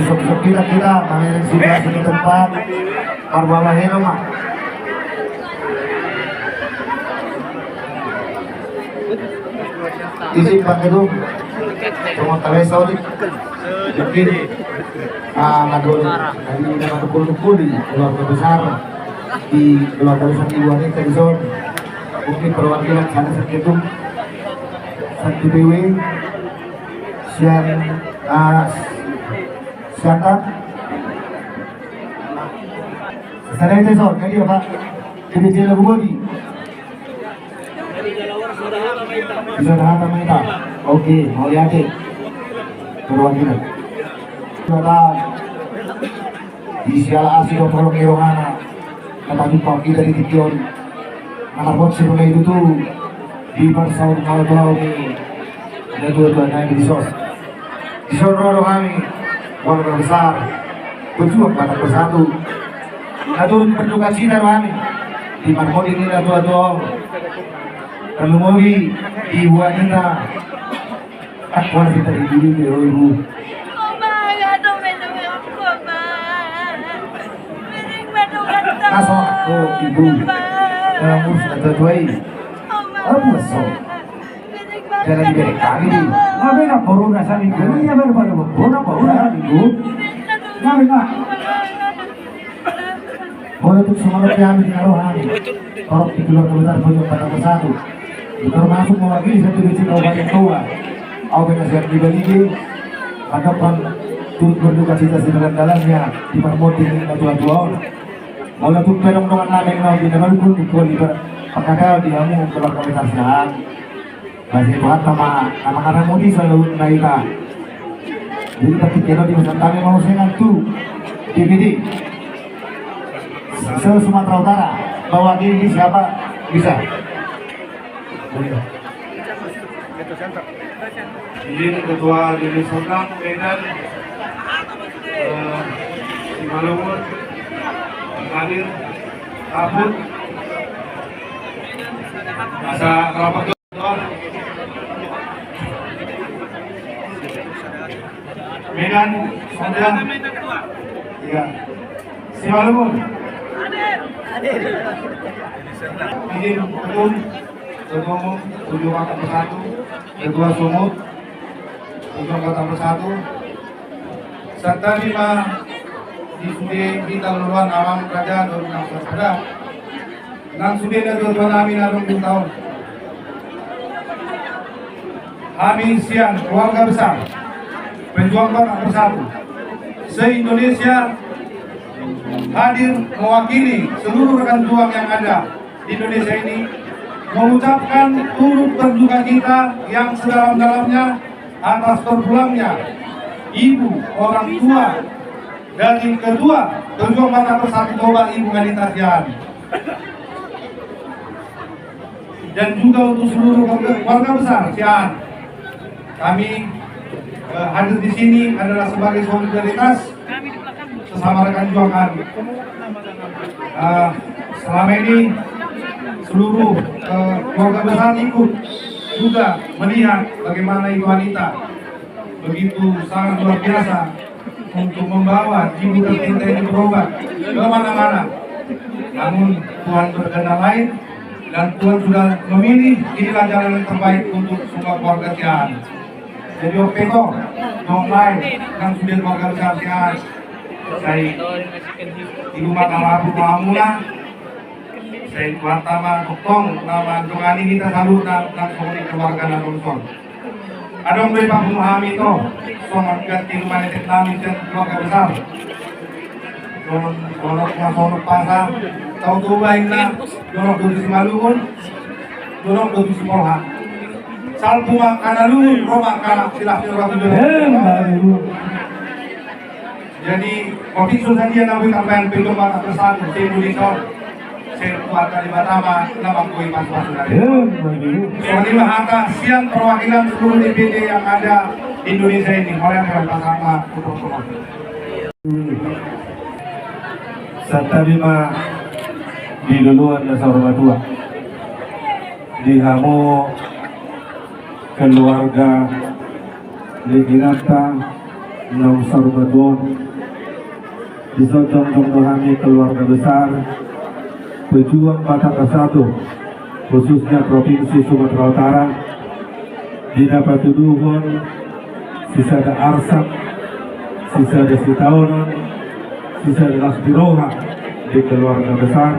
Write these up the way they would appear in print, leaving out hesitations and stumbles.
besok-besok kita main situasi di tempat Marwala Heno mah. Isi Pak Gedung cuma Arabia Saudi mungkin ngadol dari pukul di keluarga besar di keluarga besar di wanita di zon mungkin perwakilan sana segitu satu BW siapa sana itu zon kan dia Pak jadi jalan bodi bisa dah minta. Oke, mau lihat perwakilan. Sudah di siala asli tolong irongana. Kata jumpa kita di Tikion. Anak bot sebelum itu tuh di Barsaud kalau ini ada dua naik di sos. Di Sonoro kami warga besar berjuang pada bersatu. Atur berduka cita kami di Marmoni ini dua kalau mau di wanita akwar kita di dulu ibu. Masuk ibu. Kamu sudah tuai. Apa so? Jangan diberi kali ni. Apa nak corona sani tu? Ni apa corona ibu? Nak nak. Boleh tu semua kami di Arohan. Orang di keluarga besar punya pada bersatu. Termasuk mewakili satu desa Kabupaten Toa. Organisasi di Bali hadapan turut berduka cita sedalam-dalamnya di Marmoti ini tua-tua. Walaupun perang dengan namen mau di dalam pun ikut di pakadal di hamu keluarga besar sehat. Masih buat nama mudi selalu naika. Jadi ketika di masa kami mau senang tu DVD Sumatera Utara mewakili siapa bisa. Izin Ketua Jenis Sokam Medan di Maluku hadir Kabut masa kelapa kedua Medan Sondan ya si Maluku izin Ketum Ketua Umum Tujuh Kata Bersatu, Ketua Sumut Tujuh Kata Bersatu, serta 5 di Sudi di Taluruan Awang Kerajaan 2016 pada dan Sudi dan Tujuan Amin Arum di tahun Amin Sian keluarga besar Pejuang Kata Bersatu se-Indonesia hadir mewakili seluruh rekan juang yang ada di Indonesia ini mengucapkan turut berduka cita yang sedalam-dalamnya atas terpulangnya ibu orang tua dari kedua pejuang Kata Bersatu Toba Ibu Anita Sian, dan juga untuk seluruh warga besar Sian. Kami hadir di sini adalah sebagai solidaritas sesama rekan juang kami. Selama ini seluruh keluarga besar ikut juga melihat bagaimana Ibu Anita begitu sangat luar biasa untuk membawa ibu tercinta ini berobat ke mana-mana. Namun Tuhan berkehendak lain dan Tuhan sudah memilih inilah jalan yang terbaik untuk semua keluarga Sian. Jadi Opeto, Dong Lai, dan sudah keluarga besar Sian. Saya Ibu Mata Abu Mahamula, saya Wartama Koktong, nama Jongani kita salut dan semua keluarga dan unsur. Adong dari Pak Muhammad itu, soal ganti rumah netek kami dan keluarga besar. Donok pasang, tahu tuh baiklah, donok dosis Maluun, donok dosis Polha. Salpuma kanalun, Roma kana silahkan waktu dulu. Jadi, kopi susah dia nabi kampen pintu Kata Bersatu, saya Indonesia. Kuat dari Batama, nama kui pas-pas dari. Soalnya angka siang perwakilan seluruh DPD yang ada di Indonesia ini, oleh yang bersama untuk Serta 5 di duluan dasar tua di hamu keluarga Leginata Nang Sarubadon disodong dohani keluarga besar pejuang Batak Bersatu khususnya Provinsi Sumatera Utara didapat tuduhun sisa ada Arsak, sisa ada Sitaunan, sisa ada Lasdiroha di keluarga besar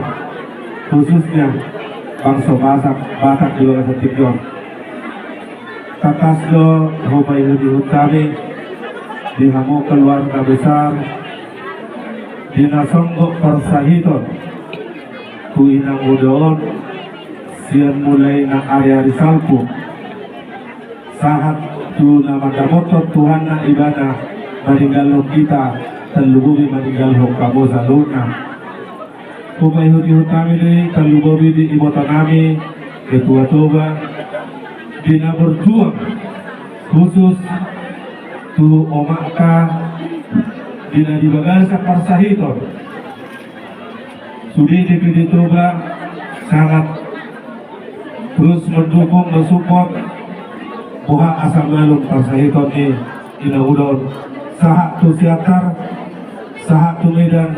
khususnya bangsa Batak di Bangsa Tikyon. Kakasdo Hubay Hudi kami di hamu keluarga besar dinasonggok persahiton ku inang udaon sian mulai na area risalku saat tu nama damotot Tuhan na ibadah meninggal kita terlubuhi meninggal kamu saluna Hubay Hudi kami di terlubuhi di ibota kami ketua toba dina berjuang khusus tu omaka dina di bagasa parsahiton sudi DPD Toba sangat terus mendukung mensupport buha asal malum parsahiton dina udon sahak tu siatar sahak tu medan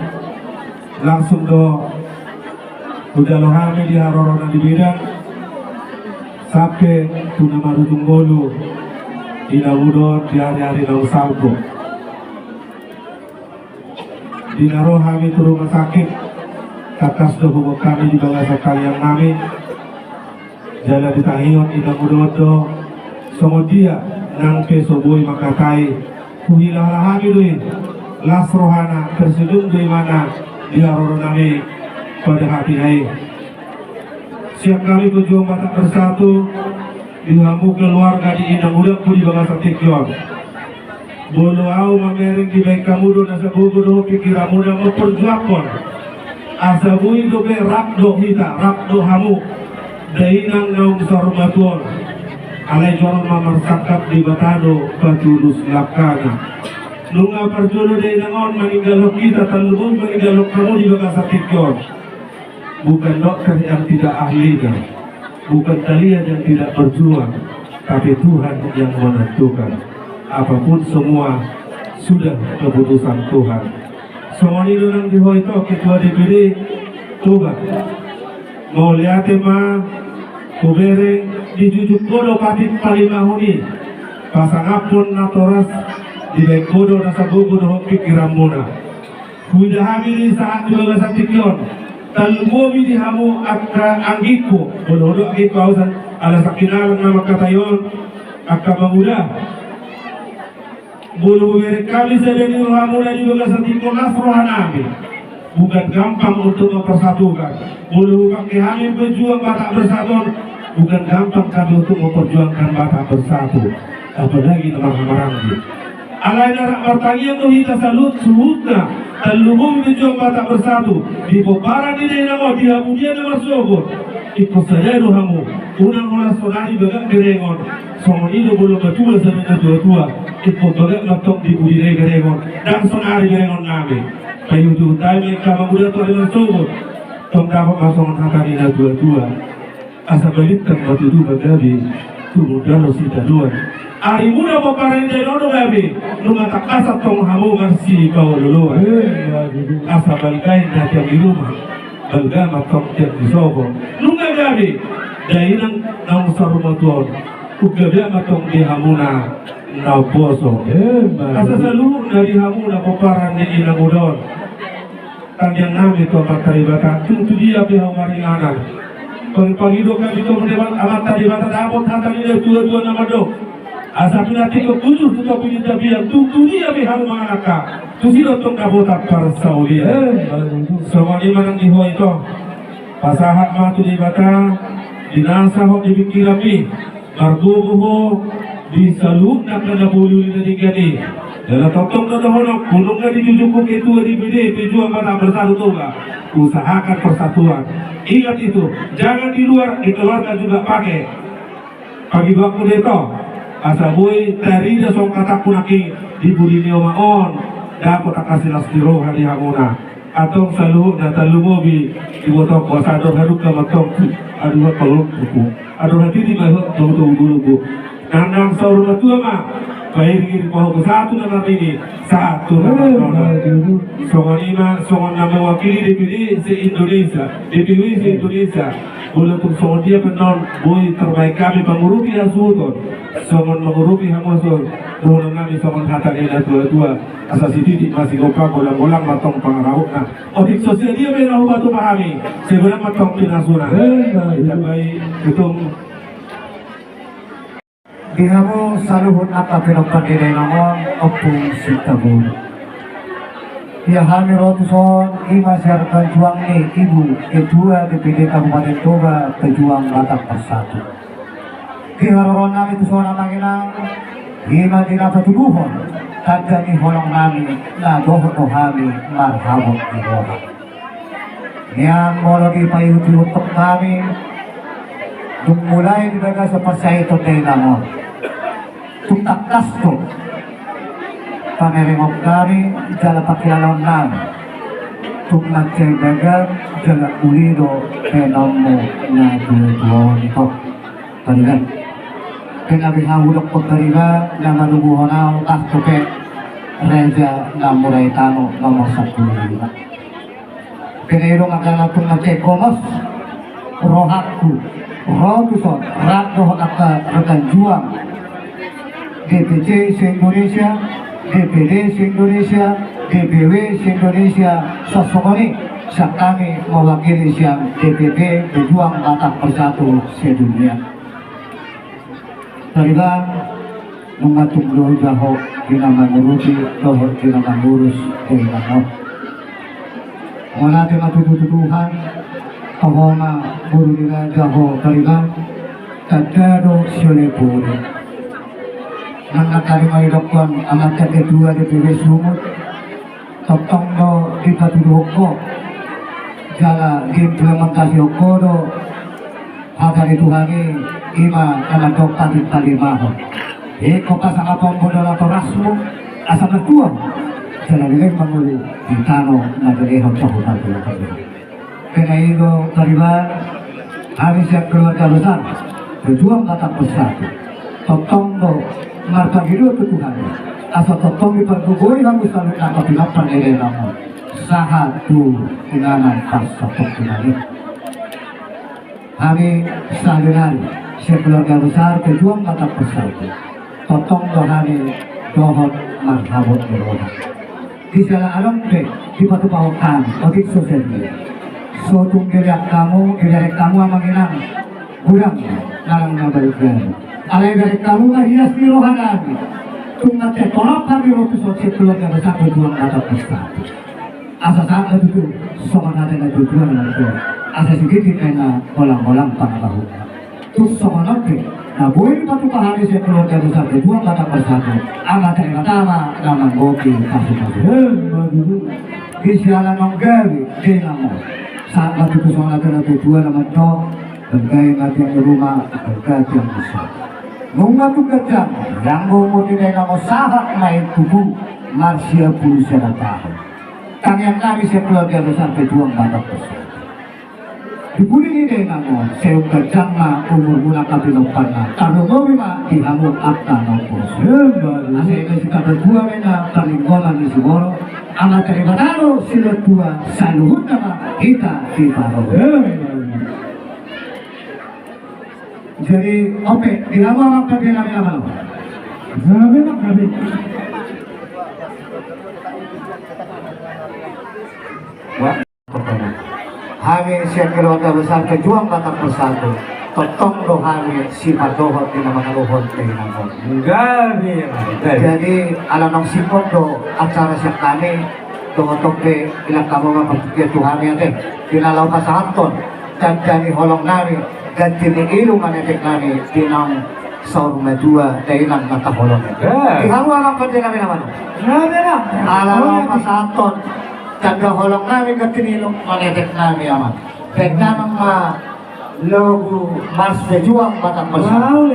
langsung do udalohami di harorona di bidang sampai tu nama Tunggolu di Nawudon di hari-hari nang salpo di narohami tu rumah sakit kakas doh kami di bangsa kalian kami jalan di tahion di Nawudon do semudia nang pesoboi makatai kuhilah kami duin las rohana tersedung di mana di haroron kami pada hati hai siap kami berjuang Batak Bersatu di hamu keluarga di inang udah di Bangsa Tikyon bolo au mamering di baik kamu do nasa bubudo pikiran muda memperjuangkan asa bui do be rapdo hita rapdo hamu dainang naung sarumatuan alai joron mamar sakap di batado patulus lakana nunga perjono dainangon meninggal kita talubun meninggal kamu di Bangsa Tikyon. Bukan dokter yang tidak ahli, bukan kalian yang tidak berjuang, tapi Tuhan yang menentukan. Apapun semua sudah keputusan Tuhan. Semua ini orang di itu ketua DPD Toba. Mau lihat ma, kubere di jujuk kodo patit palimahuni, pasang apun natoras di kodo nasa gugur pikiran muna. Kuda hamili saat juga nasa Tikyon. Talbobi di hamu akka anggiku bodoh anggiku ausan ala sakinalang nama katayon akka manguda bodoh beri kami sedang hamu lagi Bangsa Tikyon nasrohanami bukan gampang untuk mempersatukan bodoh kami kami berjuang Batak Bersatu bukan gampang kami untuk memperjuangkan Batak Bersatu apalagi teman-teman alai narak bertanya tu kita salut suhutna terlubung berjuang Batak Bersatu di bobaran ini nama dia punya nama sobor ikut saja do hamu unang olah sonari begak gerengon semua ini belum betul sebenarnya dua ikut begak laptop di budidaya gerengon dan sonari gerengon nami kayu tu tahu mereka muda tu adalah sobor tong dapat masuk angkatan ini dua asa balitkan batu tu bagabi tu muda lo sita dua ari muda paparan dari nono gabi nunga tak asap tong hamu ngarsi kau dulu asa balikai nanti di rumah balgama tong tiap di sobo nunga gabi dari nang sarumatuan ugabi matong di hamuna na boso asa seluruh dari hamuna paparan di inang udon kanyang nami to makaribata tu dia pihak maringanan pagi-pagi kami to mendebat amat tadi bata dapot hatang ini dua nama do asa pinati ko tujuh tutup ini tapi yang dunia pihak manganaka tu sila tong kabotak para Saudi semua ini manang iho itu pasahat matu di bata dinasa ho di pikirapi margubuho di salud na kada bulu ni gani dalam totong na honok punong na di jujuku ketua di BD pejuang Batak Bersatu Toba usahakan persatuan ingat itu jangan di luar di keluarga juga pakai pagi waktu itu asa boy tari da song kata punaki di budini omaon dapat kasih lastiro hari hamuna atau selalu data lumobi di botol kuasa ador haduk ke matong aduh peluk buku ador hati di bawah tuh dulu bu nandang saur matua mah Kiri pohon satu nama ini satu nama songon ima songon nama wakili DPD se-Indonesia DPW se-Indonesia boleh untuk songon dia penon boy terbaik kami mengurupi asuton songon mengurupi hamusul mohon kami songon hata ina tua-tua asasi titik masih lupa bolang-bolang matong pengarawuk nah odik sosial dia menau batu pahami sebenarnya matong pinasuna kita baik hitung Dihamu saluhun apa pinapad dinay namon opung sitabun. Hami rotuson ima siarkan juang ni ibu kedua DPD Kabupaten Toba pejuang Batak Persatu. Kiharoron nami tuson namanginang ima dinapatubuhon kagani holong nami na dohami marhabot di roha. Yang molo di payuti untuk kami mulai dibaga sa pasayito tayo namon. Tutakas ko panerengok kami jala pakialaon namin tumat kay bagan jala ulido penamo na duwa nito paligan pinabihahulok ko pariba na malubuhon ang kastupe Reza na Muraitano nomor 10 pinirong ang natong na kay komos rohakku rotuson rakdohon at rekanjuang DPC se-Indonesia, DPD se-Indonesia, DPW se-Indonesia sosokoni sa kami mewakili siyang DPP Pejuang Batak Persatu sedunia. Taliban mengatunglo jaho dinamanuruti doho dinamangurus dinamang. Wala natin matututuhan kahoma guru nila jaho Taliban kadado siyolepuri. Nangakari may dokon amat kedua DPW Sumut totong do dipatuduhok ko jala implementasi ko do hagari tuhani ima kanadok talimaho eko pasangapong bodola torasmo asal natua jala nilai manguli ditano nagalehong cahutan kena itu Taliban habis yang keluarga besar berjuang Batak Persatu totong do marpagido to Tuhan asa totongi pagdugoy ang usalit na kapinapan nila naman sahat tu inanan pas sa pagkinali kami sa linari sa keluarga besar pejuang Batak Persatu totong dohani dohot marhabot niroha di sala alam pe di patupahokan o di sosial media so tung diriak kamu ang manginang gudang nalang nabalik alay dari kamu nga hias ni rohanami tungat ya tolak kami waktu sosial keluarga besar pejuang Batak Persatu asa saat itu soman natin na tujuan na ito asa sigit na bolang-bolang pangabaho tus soman natin na buhay patupahari sa keluarga besar pejuang Batak Persatu ang natin matama naman boki kasu-kasu isyalan ng gabi din mo saat matutusan natin na tujuan naman ito bergaya natin ang rumah bergaya yang besar Nunga tugatang yang mumutinay na mo sahat na itubu Marcia Pulisa na tayo. Kanyang nami sa keluarga besar pejuang Batak Persatu. Dibuli ni na mo sa iyong gadyang na umur mula kapilopan na tanungowi ma dihamong akta ng puso. Asa ito si kabajuang na palinggolan ni siguro ang ataribatano sila tua sa luhut na makita si Paro. Jadi, oke, di lama waktu dia lama-lama. Lama kami. Kami siap keluarga besar pejuang Batak Persatu. Totong dohani sifat dohot di nama luhut kehinangan. Jadi, alam nong sifat do acara siap kami dohot ke ilang kamu mapagkikir Tuhan yan eh. Kinalaw pa sa hanton. Dan jani holong nami ganti ni ilong manetik nami dinang saur medua dainang nakaholong. Ihamu alam pa din namin naman. Alam pa sa hanton. Tanda holong nami ganti ni ilong manetik nami aman. Pagdanang logo Mars Pejuang Batak Persatu.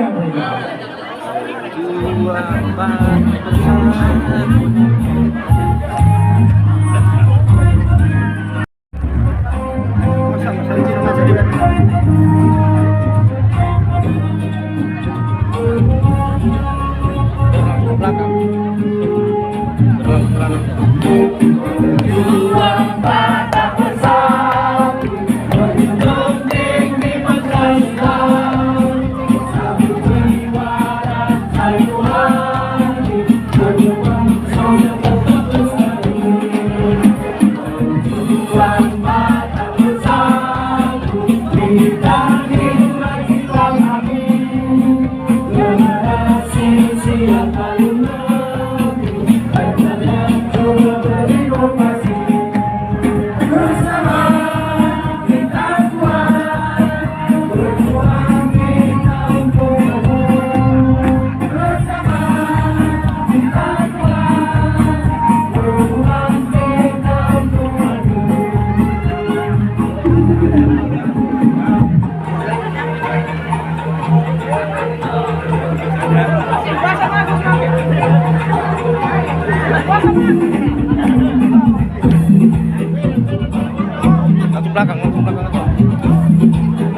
Langsung belakang aja.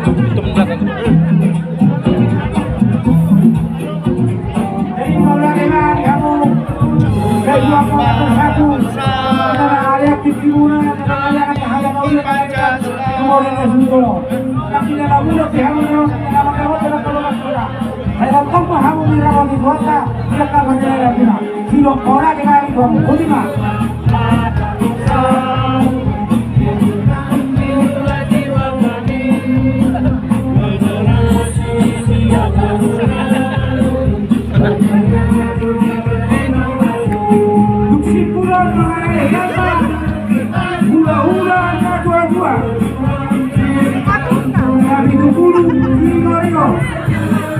Itu belakang. Jadi mau lagi kamu dari 2 antara Arya Tikimuna dan Arya Kahayamaula kemudian Nasrullah. Tapi dalam mulut kamu dalam kamu dalam kalau masuk. Dalam kamu kamu mirawan di kota tidak kamu jalan bila. Silo orang dengan itu ulima.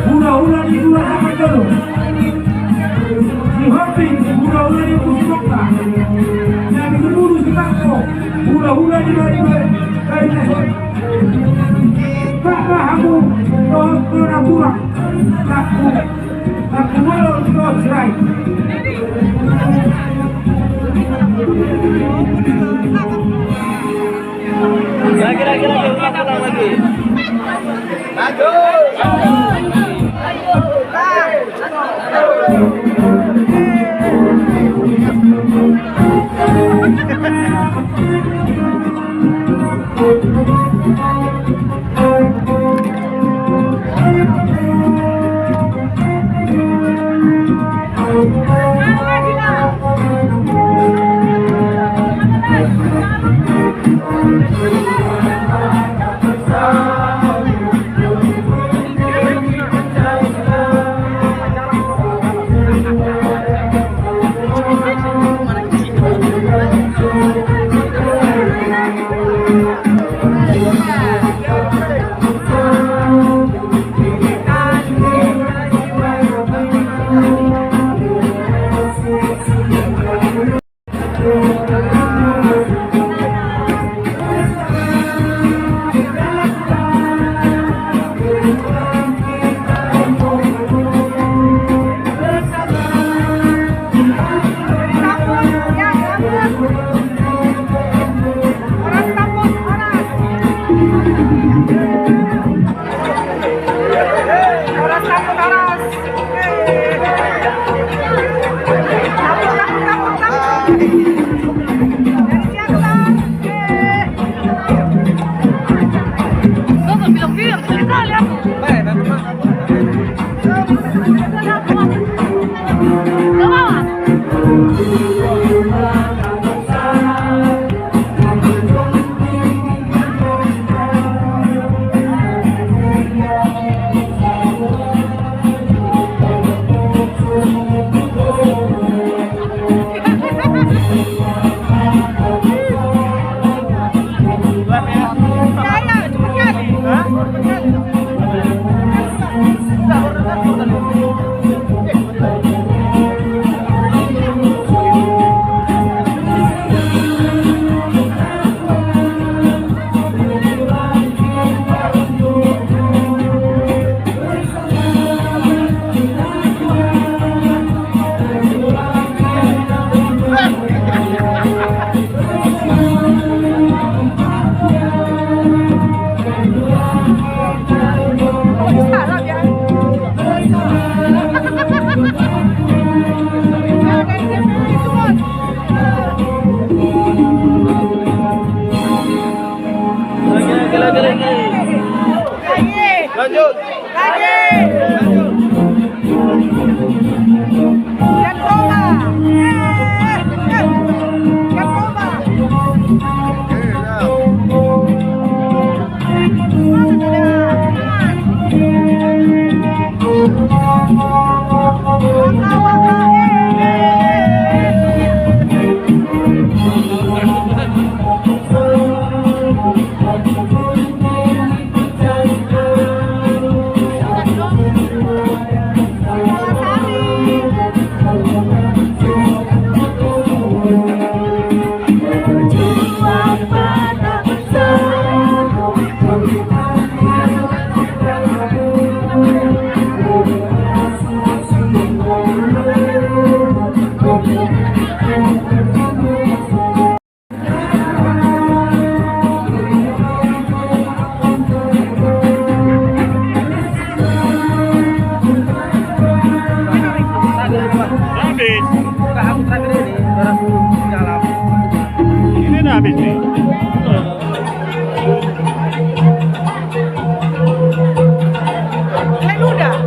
Hula-hula di dua sama dulu. Si hopping, hula-hula di pusaka. Yang berburu si bangko. Hula-hula di dua dari nasib. Kakak kamu, kena pulang. Aku malu kau cerai. Lagi, ulang lagi. Lanjut. habis. Enggak, aku terakhir ini baru jalan. Ini udah habis nih. Udah. Sekali dah.